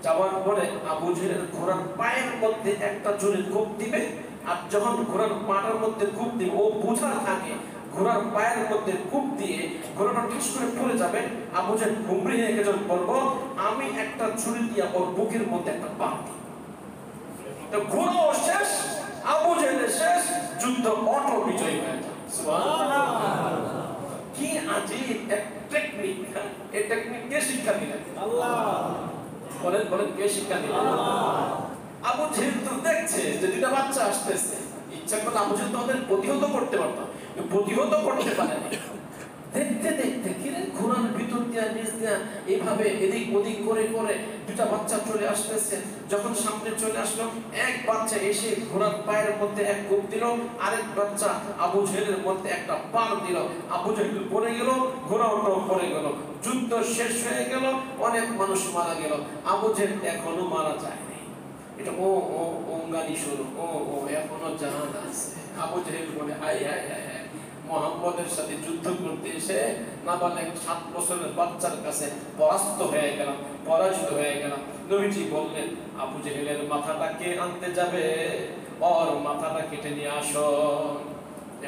যাওয়ার পরে আবু জেহেলের ঘোড়ার পায়ের মধ্যে একটা জোরে কোপ দিবে, আর যখন ঘোড়ার পাটার মধ্যে কোপ দিবে, ও বোঝার আগে ঘোড়ার পায়ের মধ্যে কূপ দিয়ে ঘোড়াটা ঠাস করে পড়ে যাবে। আবু জেহেল হুমড়ি হয়ে গেছে, বলবো আমি একটা ছুরি দিয়ে ওর বুকের মধ্যে একটা বাড় দিই। তো ঘোড়াও শেষ, আবু জেহেল শেষ, যুদ্ধ অটো বিজয়ী হয়ে যায়। সুবহানাল্লাহ, কি আজীব এক টেকনিক! এই টেকনিক কে শিক্ষা দিলেন? আল্লাহ। বলেন বলেন, কে শিক্ষা দিলেন? আল্লাহ। আবু জেহেল তো দেখছে যে দুটা বাচ্চা আসতেছে, ইচ্ছা করলে আবু জেহেল তো ওদের প্রতিহত করতে পারত, প্রতিহত করতে পারেনি। দেখতে দেখতে কিরে ঘোড়ার ভিতর দিয়া নিচ দিয়া এইভাবে এদিক ওদিক করে করে দুটা বাচ্চা চলে আসতেছে। যখন সামনে চলে আসলো, এক বাচ্চা এসে ঘোড়ার পায়ের মধ্যে এক কোপ দিল, আরেক বাচ্চা আবু জেহেলের মধ্যে একটা পাড় দিল। আবু জেহেল পড়ে গেল, ঘোড়াটাও পড়ে গেল, যুদ্ধ শেষ হয়ে গেল, অনেক মানুষ মারা গেল। আবু জেহেল এখনো মারা যায়নি। এটা ও ও অঙ্গানি শুরু, ও ও এখনো জাহান আছে। আবু জেহেল বলে হাই হাই হাই হাই, মুহাম্মদের সাথে যুদ্ধ করতে এসে নাবালেগ 7 বছরের বাচ্চার কাছে পরাস্ত হয়ে গেলাম, পরাজিত হয়ে গেলাম। নবীজি বললেন, আবু জেহেলের মাথাটা কে আনতে যাবে? ওর মাথাটা কেটে নিয়ে আসো।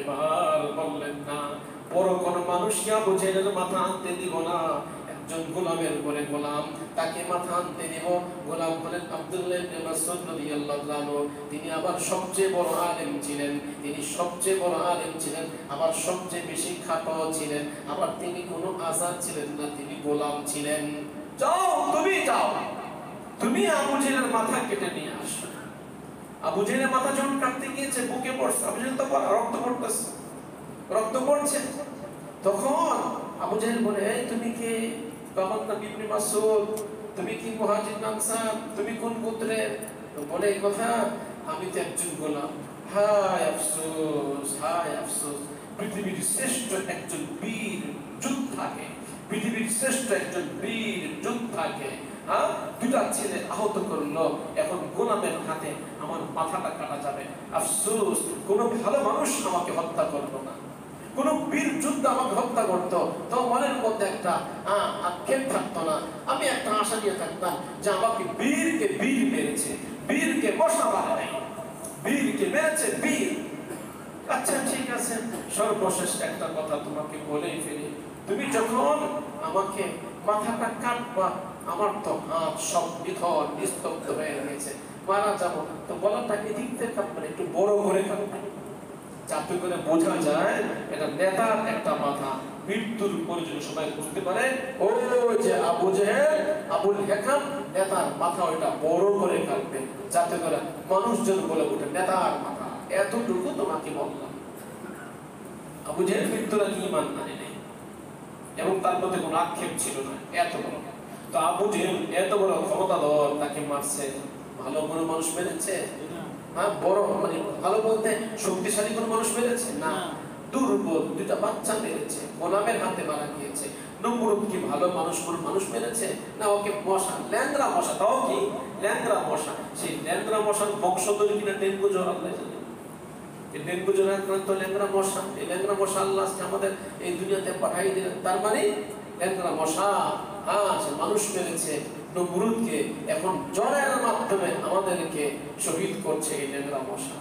এবার বললেন, না, বড় কোন মানুষকে আবু জেহেলের মাথা আনতে দিব না, একজন গোলামের উপরে গোলাম, তাকে মাথা আনতে দিব। গোলাম হলেন আব্দুল্লাহ ইবনে মাসউদ রাদিয়াল্লাহু আনহু। তিনি আবার সবচেয়ে বড় আলেম ছিলেন, তিনি সবচেয়ে বড় আলেম ছিলেন, আবার সবচেয়ে বেশি খাটো ছিলেন, আবার তিনি কোনো আজাদ ছিলেন না, তিনি গোলাম ছিলেন। যাও, তুমি যাও, তুমি আবু জেহেলের মাথা কেটে নিয়ে আসো। আবু জেহেলের মাথা যখন কাটতে গিয়েছে, বুকে পড়ছে, আবু জেহেল তো রক্ত পড়তেছে, রক্ত পড়ছে। তখন আবু জেহেল বলে, এই তুমি কে? আমার নাম ইবনে মাসউদ। তুমি কি মুহাজির না আনসার? তুমি কোন গোত্রের? বলে এই কথা, আমি তো একজন গোলাম। হায় আফসোস, হায় আফসোস, পৃথিবীর শ্রেষ্ঠ একজন বীর যোদ্ধাকে, পৃথিবীর শ্রেষ্ঠ একজন বীর যোদ্ধাকে দুটা ছেলে আহত করলো, এখন গোলামের হাতে আমার মাথাটা কাটা যাবে। আফসোস, কোনো ভালো মানুষ আমাকে হত্যা করলো না, কোন বীর যোদ্ধা আমাকে হত্যা করতো, তো মনের মধ্যে একটা আক্ষেপ থাকতো না, আমি একটা আশা নিয়ে থাকতাম যে আমাকে বীরকে বীর মেরেছে, বীরকে মশা মারে নাই, বীরকে মেরেছে বীর। আচ্ছা ঠিক আছে, সর্বশেষ একটা কথা তোমাকে বলেই ফেলি, তুমি যখন আমাকে মাথাটা কাটবা, আমার তো হাত সব বিধর নিস্তব্ধ হয়ে গেছে, মারা যাবো, তো গলাটা এদিক থেকে কাটবেন, একটু বড় করে কাটবেন, যাতে করে বোঝা যায় এটা নেতার একটা মাথা। মৃত্যুর পরে যদি সবাই বুঝতে পারে ও যে আবু জেহেল, আবুল হেকাম নেতার মাথা, ওইটা বড় করে কাটবে, যাতে করে মানুষজন বলে ওঠে নেতার মাথা। এতটুকু তোমাকে বললাম। আবু জেহেল মৃত্যুর আগে ঈমান মানে নেই এবং তার মধ্যে কোনো আক্ষেপ ছিল না, এত বড়। তো আবু জেহেল এত বড় ক্ষমতাধর, তাকে মারছে, ভালো কোনো মানুষ মেরেছে? বড় মানে ভালো বলতে শক্তিশালী কোন মানুষ মেরেছে না, দুর্বল দুটা বাচ্চা মেরেছে, গোলামের হাতে মারা গিয়েছে। নমরুদ কি ভালো মানুষ কোন মানুষ মেরেছে না? ওকে মশা, ল্যাংড়া মশা, তাও কি ল্যাংড়া মশা, সেই ল্যাংড়া মশার বংশধর কিনা ডেঙ্গু জ্বর, আল্লাহ জানে। এই ডেঙ্গু জ্বরে আক্রান্ত ল্যাংড়া মশা, এই ল্যাংড়া মশা আল্লাহ আমাদের এই দুনিয়াতে পাঠাই দিলেন। তার মানে ল্যাংড়া মশা, হ্যাঁ সে মানুষ মেরেছে নমরুদকে, এখন জ্বরের মাধ্যমে আমাদেরকে শহীদ করছে এই ল্যাংড়া মশা।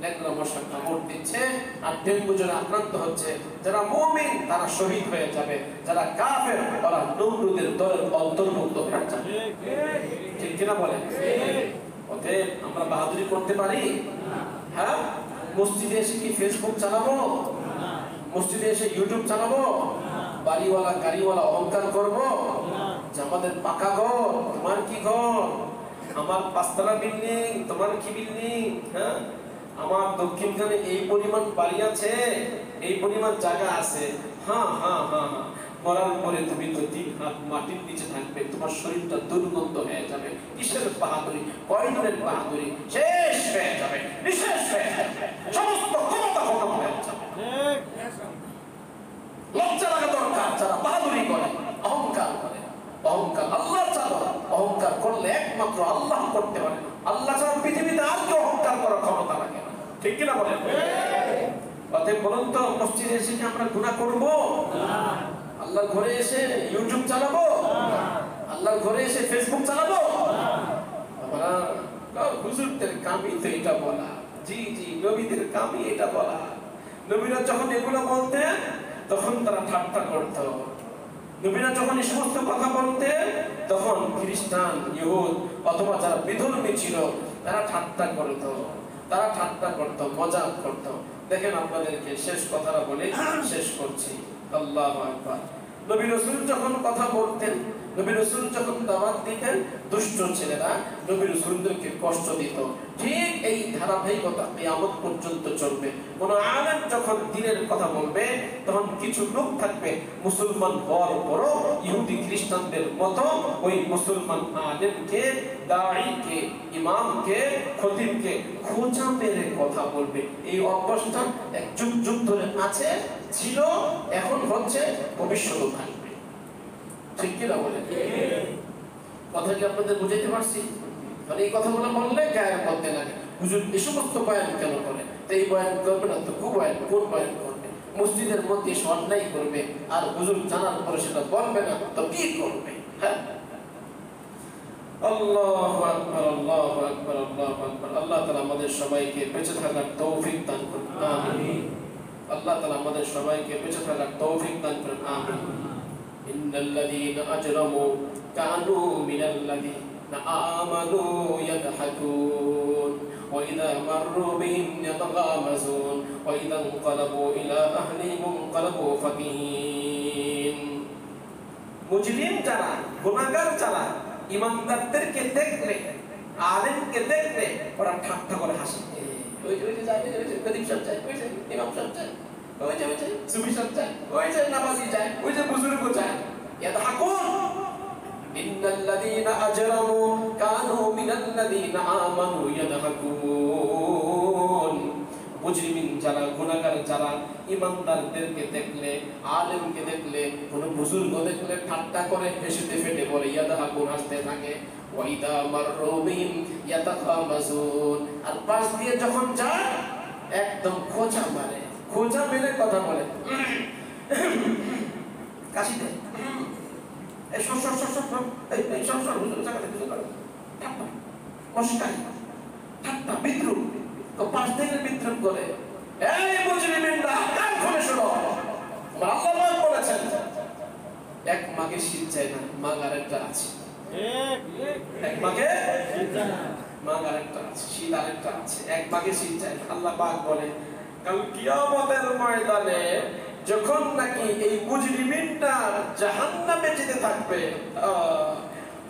ল্যাংড়া মশা কামড় দিচ্ছে আর ডেঙ্গু জ্বরে আক্রান্ত হচ্ছে। যারা মুমিন তারা শহীদ হয়ে যাবে, যারা কাফের তারা নমরুদের দলের অন্তর্ভুক্ত হয়ে যাবে। ঠিক কিনা বলেন? অতএব আমরা বাহাদুরি করতে পারি? হ্যাঁ, মসজিদে এসে কি ফেসবুক চালাবো? মসজিদে এসে ইউটিউব চালাবো? বাড়িওয়ালা গাড়িওয়ালা অহংকার করবো যে আমাদের পাকা ঘর, তোমার কি ঘর? আমার পাঁচতলা বিল্ডিং, তোমার কি বিল্ডিং? হ্যাঁ, আমার দক্ষিণখানে এই পরিমাণ বাড়ি আছে, এই পরিমাণ জায়গা আছে। হ্যাঁ হ্যাঁ হ্যাঁ হ্যাঁ, মরার পরে তুমি তো 3 হাত মাটির নিচে থাকবে, তোমার শরীরটা দুর্গন্ধ হয়ে যাবে। কিসের বাহাদুরি? কয় দিনের বাহাদুরি? শেষ হয়ে যাবে, নিঃশেষ হয়ে যাবে, সমস্ত ক্ষমতা খতম হয়ে যাবে। লজ্জা লাগা দরকার যারা বাহাদুরি করে, অহংকার করে। অহংকার আল্লাহ ছাড়া, অহংকার করলে একমাত্র আল্লাহ করতে পারে। আল্লাহ ছাড়া পৃথিবীতে আর কেউ অহংকার করার ক্ষমতা রাখে না। ঠিক কিনা বলেন? অতএব বলুন তো, মসজিদে এসে কি আমরা গুনাহ করব? আল্লাহর ঘরে এসে ইউটিউব চালাবো? আল্লাহর ঘরে এসে ফেসবুক চালাবো? আমরা হুজুরদের কামই তো এটা বলা। জি জি, নবীদের কামই এটা বলা। নবীরা যখন এগুলো বলতেন তখন তারা ঠাট্টা করত। নবীরা যখন এই সমস্ত কথা বলতেন তখন খ্রিস্টান, ইহুদ অথবা যারা বিধর্মী ছিল তারা ঠাট্টা করত, তারা ঠাট্টা করত, মজা করত। দেখেন আপনাদেরকে শেষ কথাটা বলে শেষ করছি। আল্লাহু আকবার। নবী রাসূল যখন কথা বলতেন, নবী রাসূল যখন দাওয়াত দিতেন, দুষ্ট ছেলেরা নবী রাসূলদেরকে কষ্ট দিত। ঠিক এই ধারাবাহিকতা কিয়ামত পর্যন্ত চলবে। কোন আলেম যখন দ্বীনের কথা বলবে তখন কিছু লোক থাকবে মুসলমান হওয়ার পরও ইহুদি খ্রিস্টানদের মতো ওই মুসলমান আলেমকে, দাঈকে, ইমামকে, খতিবকে খোঁচা মেরে কথা বলবে। এই অভ্যাসটা এক যুগ যুগ ধরে আছে, ছিল, এখন হচ্ছে, ভবিষ্যতেও থাকবে। ঠিক কিনা বলেন? কথা কি আপনাদের বুঝাইতে পারছি? মানে এই কথাগুলো বললে গায়ের মধ্যে লাগে, হুজুর এই সমস্ত বয়ান কেন করে? তো এই বয়ান করবে না তো বয়ান, কোন বয়ান করবে? মসজিদের মধ্যে অন্যায় করবে আর হুজুর জানার পরে সেটা বলবে না তো কি করবে? হ্যাঁ, আল্লাহু আকবার, আল্লাহু আকবার, আল্লাহু আকবার। আল্লাহ তাআলা আমাদের সবাইকে বেঁচে থাকার তৌফিক দান করুন, আমিন। আল্লাহ তাআলা আমাদের সবাইকে বেঁচে থাকার তৌফিক দান করুন, আমিন। ইন্নাল্লাযীনা আজরামু কানু মিনাল্লাযীনা আমানু ইয়াদহাকুন ওয়া ইযা মাররু বিহিম ইয়াতাগামাজুন ওয়া ইযা ইনকালাবু ইলা আহলিহিম ইনকালাবু ফাকিহিন। মুজরিম যারা, গুনাহগার যারা, ইমানদারদেরকে দেখলে, আলেমকে দেখলে ওরা ঠাট্টা করে হাসে। ওই যে যায়, ওই যে গদিব সাহেব যায়, ওই যে ইমাম সাহেব যায়, ওই যে সুফি সাহেব যায়, ওই যে নামাজি যায়, ওই যে বুজুর্গ যায়। ইয়াদহাকুন ইন্নাল্লাযীনা আজরামু কানু মিনাল্লাযীনা আমানু ইয়াদহাকুন। মুজরিমিন যারা, গুনাহগার যারা ইমানদারদেরকে দেখলে, আলেমকে দেখলে, কোন বুজুর্গ দেখলে ঠাট্টা করে হেসেতে ফেটে পড়ে, ইয়াদহাকুন হাসতে থাকে। ওয়া ইযা মাররু বিহিম ইয়াতাগামাজুন, আর পাশ দিয়ে যখন যায় একদম খোঁচা মারে, খোঁচা মেরে কথা বলে, কাশি দেয়, এই সর সর সর সর, এই সর সর, হুজুর জায়গা থেকে ঠাট্টা, মস্কারি, ঠাট্টা, বিদ্রুপ। তো পাশ থেকে বিদ্রুপ করে, এই মুজরিমিনরা কান খুলে শোনো, আল্লাহ বলেছেন এক মাকে শীত চায় না, মাগ আরেকটা আছে। এক মাকে মাগ আরেকটা আছে, শীত আরেকটা আছে, এক মাকে শীত চায় না। আল্লাহ পাক বলে কাল কিয়ামতের ময়দানে যখন নাকি এই মুজরিমিনরা জাহান্নামে যেতে থাকবে,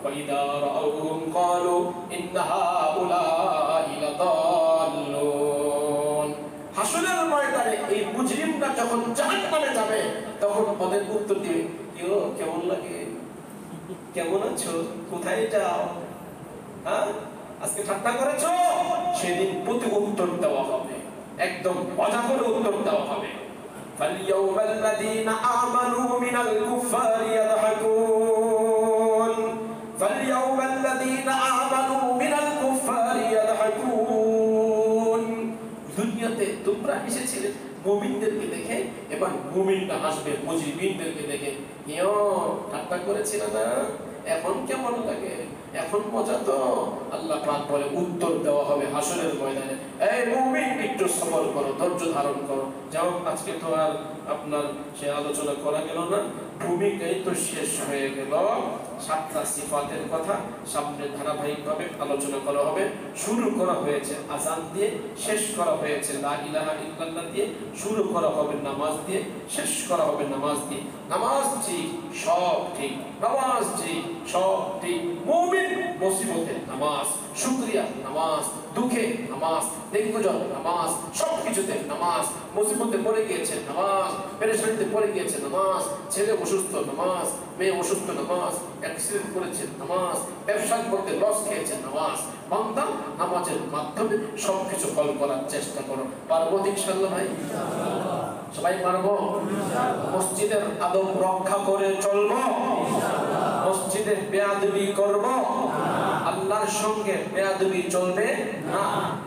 ওয়াইদা রাউহুম ক্বালু ইন্না হাউলাঈ লাদাল্লুন। হাসরের ময়দানে এই মুজরিমরা যখন জাহান্নামে যাবে তখন ওদের উত্তর দিবে, কিও কেমন লাগে, কেমন আছো, কোথায় যাও, হ্যাঁ আজকে ঠাট্টা করেছো? সেদিন প্রতি উত্তর দেওয়া হবে, একদম মজা করে উত্তর দেওয়া হবে। ফালইয়াউমাল্লাযীনা আমানু মিনাল কুফফারি ইয়াদহাকুন, ফালইয়াউমাল্লাযীনা আমানু মিনাল কুফফারি ইয়াদহাকুন। দুনিয়াতে তোমরা এসেছিলে মুমিনদেরকে দেখে এবার মুমিনরা হাসবে মুজরিমিনদেরকে দেখে। ইয়ো ঠাট্টা করেছিল না, এখন কেমন লাগে, এখন মজা তো। আল্লাহ পাক বলে উত্তর দেওয়া হবে হাসরের ময়দানে, এই মুমিন একটু সবর করো, ধৈর্য ধারণ করো। যাও, আজকে তো আর আপনার সে আলোচনা করা গেল না, ভূমিকাই তো শেষ হয়ে গেল। 7টা সিফাতের কথা সামনে ধারাবাহিকভাবে আলোচনা করা হবে। শুরু করা হয়েছে আযান দিয়ে, শেষ করা হয়েছে লা ইলাহা ইল্লাল্লাহ দিয়ে, শুরু করা হবে নামাজ দিয়ে, শেষ করা হবে নামাজ দিয়ে। নামাজ ঠিক, সব ঠিক, নামাজ ঠিক, সব ঠিক। মুমিন মুসিবতে নামাজ, শুকরিয়া নামাজ, দুঃখে নামাজ, দিনগুজর নামাজ, সবকিছুতে নামাজ। মুসিবতে পড়ে গিয়েছে নামাজ, পেরেশানিতে পড়ে গিয়েছে নামাজ, ছেলে অসুস্থ নামাজ, মেয়ে অসুস্থ নামাজ, অ্যাক্সিডেন্ট করেছে নামাজ, ব্যবসা করতে লস খেয়েছে নামাজ। বান্দা নামাজের মাধ্যমে সবকিছু ফল করার চেষ্টা করো। পারবো ইনশাআল্লাহ ভাই? সবাই পারবো? মসজিদের আদব রক্ষা করে চলবো, মসজিদের বেয়াদবি করব, আল্লাহর সঙ্গে বেয়াদবি চলবে না,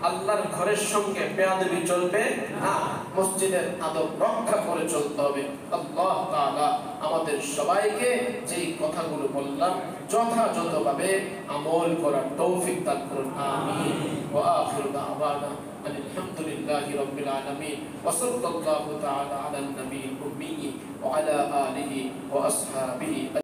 আল্লাহর ঘরের সঙ্গে বেয়াদবি চলবে না। মসজিদের আদব রক্ষা করে চলতে হবে। আল্লাহ তাআলা আমাদের সবাইকে যেই কথাগুলো বললাম যথাযথভাবে আমল করার তৌফিক দান করুন। আমিন। ওয়া আখিরু দাওয়ানা আলহামদুলিল্লাহি রাব্বিল আলামিন ওয়া সাল্লাল্লাহু তাআলা আলা নবিয়িল উম্মি ওয়া আলা আলিহি ওয়া আসহাবিহি।